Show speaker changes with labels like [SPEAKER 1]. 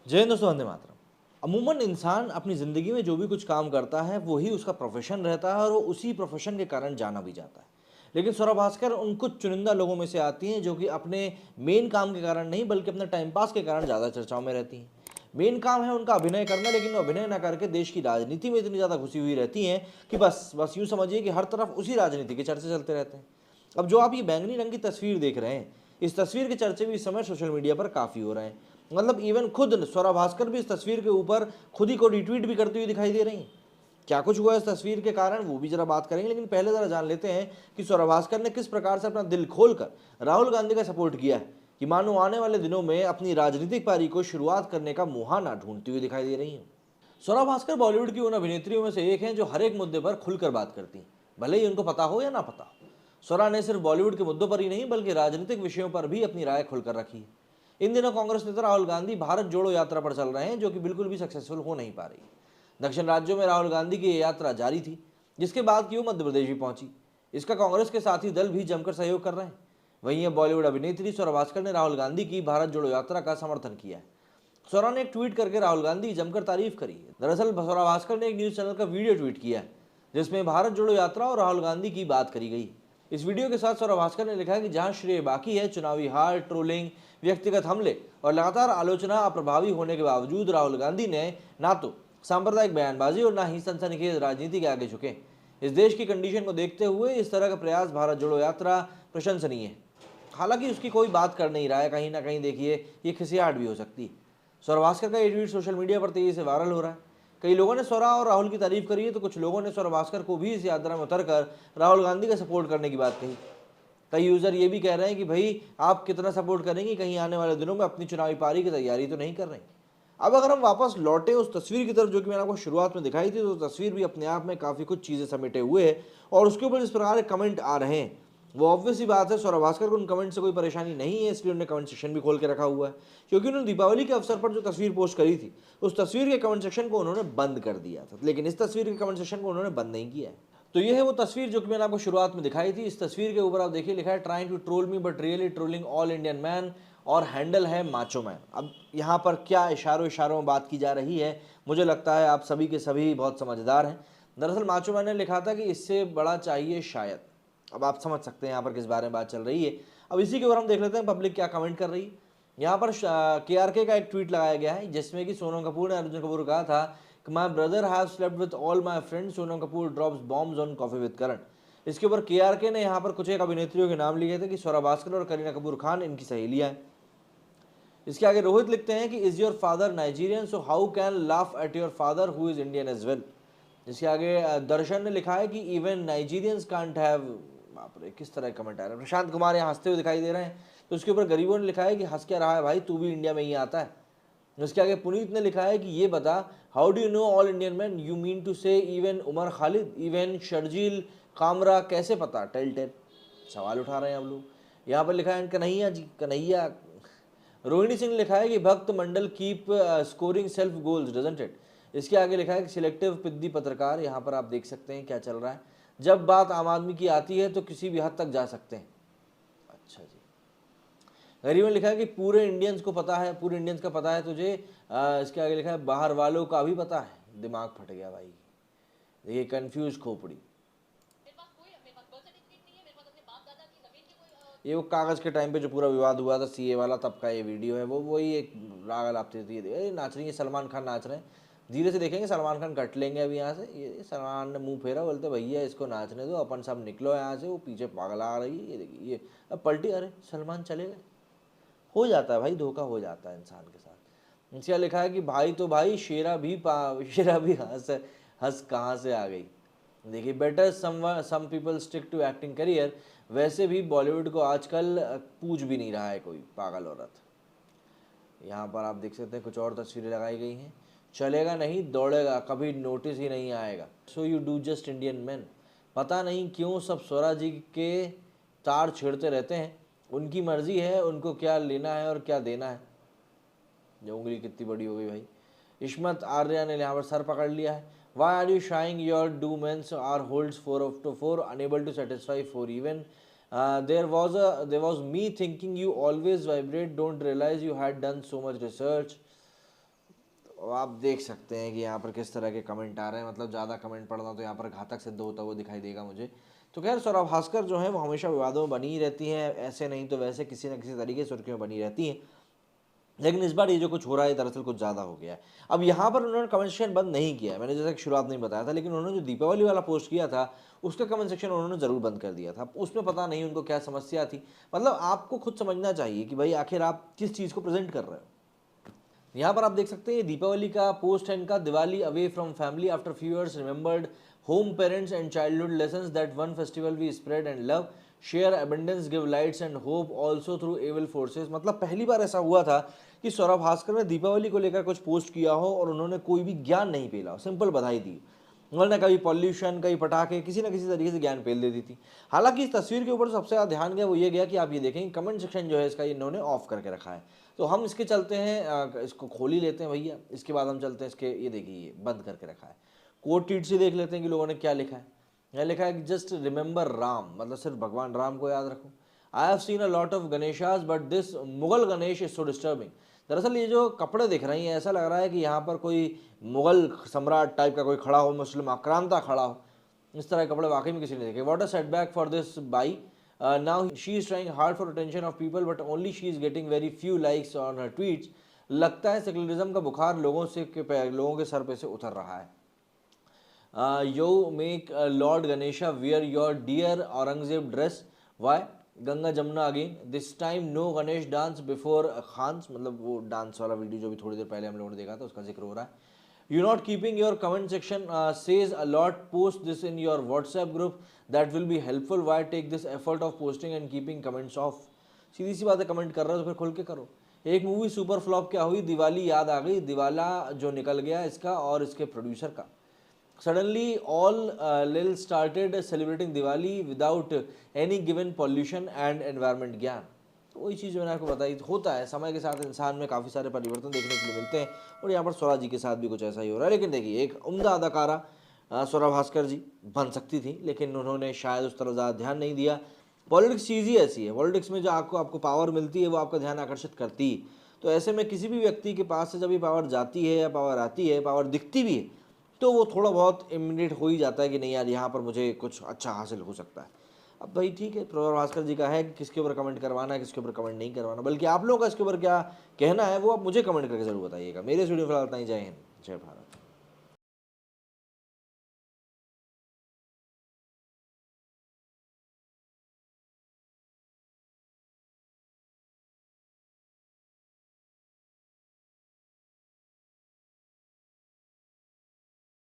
[SPEAKER 1] जय हिंद दोस्तों, वंदे मातरम। अमूमन इंसान अपनी ज़िंदगी में जो भी कुछ काम करता है वो ही उसका प्रोफेशन रहता है और वो उसी प्रोफेशन के कारण जाना भी जाता है। लेकिन स्वरा भास्कर उन कुछ चुनिंदा लोगों में से आती हैं जो कि अपने मेन काम के कारण नहीं बल्कि अपने टाइम पास के कारण ज़्यादा चर्चाओं में रहती हैं। मेन काम है उनका अभिनय करना, लेकिन वो अभिनय ना करके देश की राजनीति में इतनी ज़्यादा घुसी हुई रहती हैं कि बस बस यूँ समझिए कि हर तरफ उसी राजनीति के चर्चे चलते रहते हैं। अब जो आप ये बैंगनी रंग की तस्वीर देख रहे हैं, इस तस्वीर के चर्चे भी इस समय सोशल मीडिया पर काफ़ी हो रहे हैं। मतलब इवन खुद स्वरा भास्कर भी इस तस्वीर के ऊपर खुद ही को रिट्वीट भी करती हुई दिखाई दे रही हैं। क्या कुछ हुआ इस तस्वीर के कारण वो भी जरा बात करेंगे, लेकिन पहले जरा जान लेते हैं कि स्वरा भास्कर ने किस प्रकार से अपना दिल खोलकर राहुल गांधी का सपोर्ट किया है कि मानो आने वाले दिनों में अपनी राजनीतिक पारी को शुरुआत करने का मुहाना ढूंढती हुई दिखाई दे रही हैं। स्वरा भास्कर बॉलीवुड की उन अभिनेत्रियों में से एक हैं जो हर एक मुद्दे पर खुलकर बात करती हैं, भले ही उनको पता हो या ना पता हो। स्वरा ने सिर्फ बॉलीवुड के मुद्दों पर ही नहीं बल्कि राजनीतिक विषयों पर भी अपनी राय खुलकर रखी है। इन दिनों कांग्रेस नेता राहुल गांधी भारत जोड़ो यात्रा पर चल रहे हैं, जो कि बिल्कुल भी सक्सेसफुल हो नहीं पा रही। दक्षिण राज्यों में राहुल गांधी की ये यात्रा जारी थी, जिसके बाद कि वो मध्य प्रदेश भी पहुंची। इसका कांग्रेस के साथी दल भी जमकर सहयोग कर रहे हैं। वहीं अब बॉलीवुड अभिनेत्री स्वरा भास्कर ने राहुल गांधी की भारत जोड़ो यात्रा का समर्थन किया है। स्वरा ने एक ट्वीट करके राहुल गांधी जमकर तारीफ करी है। दरअसल स्वरा भास्कर ने एक न्यूज चैनल का वीडियो ट्वीट किया है जिसमें भारत जोड़ो यात्रा और राहुल गांधी की बात करी गई। इस वीडियो के साथ स्वरा भास्कर ने लिखा है कि जहां श्रेय बाकी है चुनावी हार, ट्रोलिंग, व्यक्तिगत हमले और लगातार आलोचना अप्रभावी होने के बावजूद राहुल गांधी ने ना तो सांप्रदायिक बयानबाजी और ना ही सनसनीखेज राजनीति के आगे झुके। इस देश की कंडीशन को देखते हुए इस तरह का प्रयास भारत जोड़ो यात्रा प्रशंसनीय है। हालांकि उसकी कोई बात कर नहीं रहा है, कहीं ना कहीं देखिए ये खिसियाट भी हो सकती है। स्वरा भास्कर का ये ट्वीट सोशल मीडिया पर तेजी से वायरल हो रहा है। कई लोगों ने स्वरा और राहुल की तारीफ करी है, तो कुछ लोगों ने स्वरा भास्कर को भी इस यात्रा में उतरकर राहुल गांधी का सपोर्ट करने की बात कही। कई यूजर ये भी कह रहे हैं कि भाई आप कितना सपोर्ट करेंगे, कहीं आने वाले दिनों में अपनी चुनावी पारी की तैयारी तो नहीं कर रहे। अब अगर हम वापस लौटे उस तस्वीर की तरफ जो कि मैंने आपको शुरुआत में दिखाई थी, तो तस्वीर भी अपने आप में काफ़ी कुछ चीज़ें समेटे हुए है और उसके ऊपर इस प्रकार के कमेंट आ रहे हैं। वो ऑब्वियस ही बात है, स्वरा भास्कर को उन कमेंट से कोई परेशानी नहीं है, इसलिए उन्होंने कमेंट सेक्शन भी खोल के रखा हुआ है। क्योंकि उन्होंने दीपावली के अवसर पर जो तस्वीर पोस्ट करी थी, उस तस्वीर के कमेंट सेक्शन को उन्होंने बंद कर दिया था, लेकिन इस तस्वीर के कमेंट सेक्शन को उन्होंने बंद नहीं किया है। तो ये है वो तस्वीर जो कि मैंने आपको शुरुआत में दिखाई थी। इस तस्वीर के ऊपर आप देखिए लिखा है, trying to troll me but really trolling all Indian man, और हैंडल है माचो मैन। अब यहाँ पर क्या इशारों इशारों में बात की जा रही है, मुझे लगता है आप सभी के सभी बहुत समझदार हैं। दरअसल माचो मैन ने लिखा था कि इससे बड़ा चाहिए शायद। अब आप समझ सकते हैं यहाँ पर किस बारे में बात चल रही है। अब इसी के ऊपर हम देख लेते हैं पब्लिक क्या कमेंट कर रही है। यहाँ पर KRK का एक ट्वीट लगाया गया है जिसमें कि सोनम कपूर ने अर्जुन कपूर को कहा था कि my brother have slept with all my friends, Sonam Kapoor drops bombs on coffee with Karan. इसके ऊपर KRK ने यहाँ पर कुछ एक अभिनेत्रियों के नाम लिए थे कि स्वरा भास्कर और करीना कपूर खान इनकी सहेलियां हैं। इसके आगे रोहित लिखते हैं कि is your father Nigerian, so how can laugh at your father who is Indian as well. इसके आगे दर्शन ने लिखा है कि इवन नाइजीरियंस कांट हैव। बाप रे, किस तरह कमेंट आ रहा है। प्रशांत कुमार यहाँ हंसते हुए दिखाई दे रहे हैं। तो उसके ऊपर गरीबों ने लिखा है कि हंस क्या रहा है भाई, तू भी इंडिया में ही आता है। उसके आगे पुनीत ने लिखा है कि ये बता, how do you know all Indian man, you mean to say even Umar Khalid, even Sharjeel Kamra, कैसे पता, टेल टेल। सवाल उठा रहे हैं हम लोग। यहाँ पर लिखा है कन्हैया जी, कन्हैया। रोहिणी सिंह ने लिखा है कि भक्त मंडल keep scoring self goals doesn't it. इसके आगे लिखा है कि सिलेक्टिव पिद्दी पत्रकार। यहाँ पर आप देख सकते हैं क्या चल रहा है। जब बात आम आदमी की आती है तो किसी भी हद तक जा सकते हैं। अच्छा जी। गरीब ने लिखा है कि पूरे इंडियंस को पता है, पूरे इंडियंस का पता है तुझे। इसके आगे लिखा है बाहर वालों का भी पता है। दिमाग फट गया भाई, देखिए कंफ्यूज खोपड़ी। ये वो कागज के टाइम पे जो पूरा विवाद हुआ था CA वाला, तब का ये वीडियो है। वो वही एक राग लापते थे, ये नाच रही है, सलमान खान नाच रहे हैं। धीरे से देखेंगे, सलमान खान कट लेंगे अभी यहाँ से। ये सलमान ने मुंह फेरा, बोलते भैया इसको नाचने दो, अपन सब निकलो यहाँ से। वो पीछे पागल आ रही है, ये देखिए, ये अब पलटी, अरे सलमान चले गए। हो जाता है भाई, धोखा हो जाता है इंसान के साथ। इसका लिखा है कि भाई तो भाई शेरा भी हंस हंस कहाँ से आ गई। देखिए, better some people stick to acting career. वैसे भी बॉलीवुड को आजकल पूछ भी नहीं रहा है कोई, पागल औरत। यहाँ पर आप देख सकते हैं कुछ और तस्वीरें लगाई गई हैं। चलेगा नहीं दौड़ेगा, कभी नोटिस ही नहीं आएगा, so you do just Indian man. पता नहीं क्यों सब स्वरा जी के तार छेड़ते रहते हैं। उनकी मर्जी है, उनको क्या लेना है और क्या देना है। ये उंगली कितनी बड़ी हो गई भाई। इस्मत आर्या ने यहाँ पर सर पकड़ लिया है। Why are you shying your do men's are holds 4/4 unable to satisfy 4 even. there was me thinking you always vibrate, don't realize you had done so much research. और आप देख सकते हैं कि यहाँ पर किस तरह के कमेंट आ रहे हैं, मतलब ज़्यादा कमेंट पढ़ना तो यहाँ पर घातक सिद्ध होता हुआ दिखाई देगा मुझे। तो खैर स्वरा भास्कर जो है वो हमेशा विवादों में बनी ही रहती हैं, ऐसे नहीं तो वैसे किसी न किसी तरीके से सुर्खियों में बनी रहती हैं। लेकिन इस बार ये जो कुछ हो रहा है दरअसल कुछ ज़्यादा हो गया है। अब यहाँ पर उन्होंने कमेंट सेक्शन बंद नहीं किया है, मैंने जैसा कि शुरुआत में बताया था, लेकिन उन्होंने जो दीपावली वाला पोस्ट किया था उसका कमेंट सेक्शन उन्होंने ज़रूर बंद कर दिया था। उसमें पता नहीं उनको क्या समस्या थी। मतलब आपको खुद समझना चाहिए कि भाई आखिर आप किस चीज़ को प्रेजेंट कर रहे हो। यहाँ पर आप देख सकते हैं दीपावली का पोस्ट है इनका, Diwali away from family after few years remembered home parents and childhood lessons that one festival we spread and love share abundance give lights and hope also through evil forces. मतलब पहली बार ऐसा हुआ था कि सौरभ भास्कर ने दीपावली को लेकर कुछ पोस्ट किया हो और उन्होंने कोई भी ज्ञान नहीं पेला हो, सिंपल बधाई दी। उन्होंने कभी पॉल्यूशन, कभी पटाखे, किसी न किसी तरीके से ज्ञान पेल देती थी। हालांकि इस तस्वीर के ऊपर सबसे ज़्यादा ध्यान गया वो ये गया कि आप ये देखेंगे कमेंट सेक्शन जो है इसका इन्होंने ऑफ करके रखा है। तो हम इसके चलते हैं, इसको खोल ही लेते हैं भैया, इसके बाद हम चलते हैं इसके, ये देखिए ये बंद करके रखा है। कोट टीट से देख लेते हैं कि लोगों ने क्या लिखा है। यहाँ लिखा है कि जस्ट रिमेंबर राम, मतलब सिर्फ भगवान राम को याद रखो। I have seen a lot of Ganeshas but this Mughal Ganesh is so disturbing. दरअसल ये जो कपड़े दिख रहे हैं ऐसा लग रहा है कि यहाँ पर कोई मुगल सम्राट टाइप का कोई खड़ा हो, मुस्लिम आक्रांता खड़ा हो। इस तरह के कपड़े वाकई में किसी ने देखे। What a setback for this by. Now she is trying hard for attention of people but only she is getting very few likes on her tweets. लगता है सेकुलरिज्म का बुखार लोगों के सर पे से उतर रहा है। You make Lord Ganesha wear your dear Aurangzeb dress. Why? Ganga Jamuna again this time no Ganesh dance before Khans, मतलब वो डांस वाला वीडियो जो भी थोड़ी देर पहले हम लोगों ने देखा था उसका जिक्र हो रहा है। You not keeping your comment section says a lot, post this in your WhatsApp group that will be helpful. Why take this effort of posting and keeping comments off. सीधी सी बात है, कमेंट कर रहे हो तो फिर खुल के करो। एक मूवी सुपर फ्लॉप क्या हुई, दिवाली याद आ गई, दिवाला जो निकल गया इसका और इसके प्रोड्यूसर का। Suddenly, all Lil started celebrating Diwali without any given pollution and environment ज्ञान। तो वही चीज़ मैंने आपको बताई, होता है समय के साथ इंसान में काफ़ी सारे परिवर्तन देखने के लिए मिलते हैं और यहाँ पर स्वरा जी के साथ भी कुछ ऐसा ही हो रहा है। लेकिन देखिए एक उम्दा अदाकारा स्वरा भास्कर जी बन सकती थी, लेकिन उन्होंने शायद उस तरह ज़्यादा ध्यान नहीं दिया। पॉलिटिक्स चीज़ ही ऐसी है, पॉलिटिक्स में जो आपको पावर मिलती है वो आपका ध्यान आकर्षित करती है। तो ऐसे में किसी भी व्यक्ति के पास से जब ये पावर जाती है या पावर आती है, पावर दिखती भी है, तो वो थोड़ा बहुत इमिडिएट हो ही जाता है कि नहीं यार यहाँ पर मुझे कुछ अच्छा हासिल हो सकता है। अब भाई ठीक है, प्रवर भास्कर जी का है कि किसके ऊपर कमेंट करवाना है, किसके ऊपर कमेंट नहीं करवाना, बल्कि आप लोगों का इसके ऊपर क्या कहना है वो आप मुझे कमेंट करके जरूर बताइएगा। मेरे इस वीडियो फिलहाल इतना ही। जय हिंद, जय भारत।